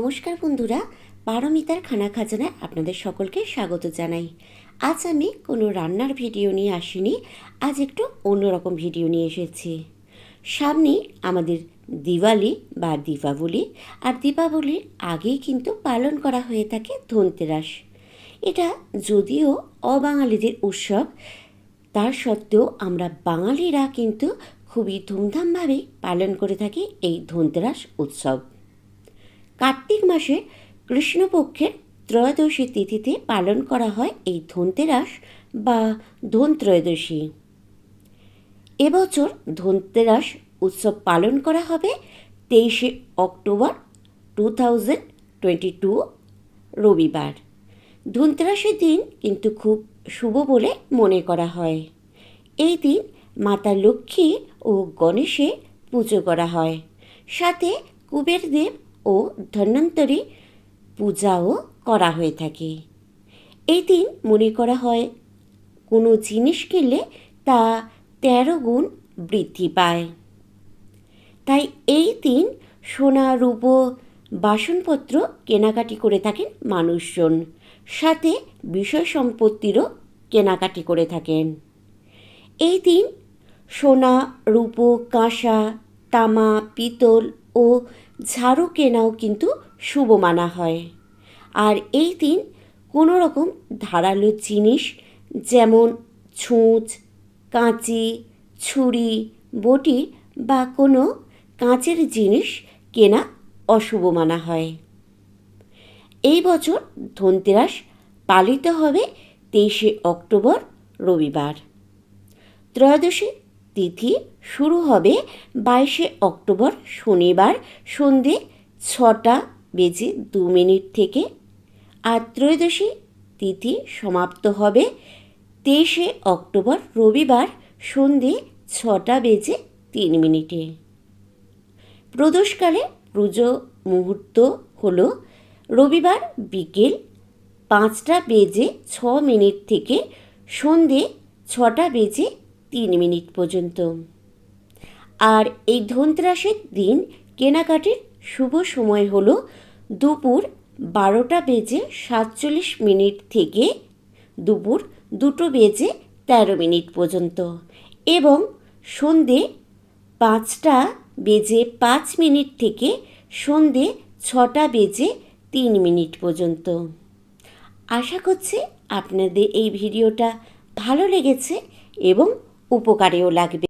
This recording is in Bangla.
নমস্কার বন্ধুরা, পারমিতার খানা খাজানায় আপনাদের সকলকে স্বাগত জানাই। আজ আমি কোনো রান্নার ভিডিও নিয়ে আসিনি, আজ একটু অন্যরকম ভিডিও নিয়ে এসেছি। সামনে আমাদের দিওয়ালি বা দীপাবলি, আর দীপাবলির আগেই কিন্তু পালন করা হয়ে থাকে ধনতেরাস। এটা যদিও অবাঙালিদের উৎসব, তার সত্ত্বেও আমরা বাঙালিরা কিন্তু খুবই ধুমধামভাবে পালন করে থাকি এই ধনতেরাস উৎসব। কার্তিক মাসের কৃষ্ণপক্ষের ত্রয়োদশী তিথিতে পালন করা হয় এই ধনতেরাস বা ধনত্রয়োদশী। এবছর ধনতেরাস উৎসব পালন করা হবে 23শে অক্টোবর 2022 রবিবার। ধনতেরাসের দিন কিন্তু খুব শুভ বলে মনে করা হয়। এই দিন মাতা লক্ষ্মী ও গণেশের পুজো করা হয়, সাথে কুবেরদেব ও ধন্বন্তরী পূজাও করা হয়ে থাকে। এই দিন মনে করা হয় কোনো জিনিস কিনলে তা 13 গুণ বৃদ্ধি পায়। তাই এই দিন সোনা রূপো বাসনপত্র কেনাকাটি করে থাকেন মানুষজন, সাথে বিষয় সম্পত্তিরও কেনাকাটি করে থাকেন। এই দিন সোনা রূপো কাঁসা তামা পিতল ও ঝাড়ু কেনাও কিন্তু শুভ মানা হয়। আর এই দিন কোনো রকম ধারালো জিনিস যেমন ছুঁচ, কাঁচি, ছুরি, বটি বা কোনো কাঁচের জিনিস কেনা অশুভ মানা হয়। এই বছর ধনতেরাস পালিত হবে 23শে অক্টোবর রবিবার। ত্রয়োদশী তিথি শুরু হবে 22শে অক্টোবর শনিবার সন্ধে 6:02 থেকে, আর ত্রয়োদশী তিথি সমাপ্ত হবে 23শে অক্টোবর রবিবার সন্ধে 6:03। প্রদোষকালে পুজো মুহূর্ত হল রবিবার বিকেল 5:06 থেকে সন্ধে 6:03 পর্যন্ত। আর এই ধনতেরাসের দিন কেনাকাটির শুভ সময় হল দুপুর 12:47 থেকে দুপুর 2:13 পর্যন্ত এবং সন্ধে 5:05 থেকে সন্ধে 6:03 পর্যন্ত। আশা করছি আপনাদের এই ভিডিওটা ভালো লেগেছে এবং উপকারেও লাগবে।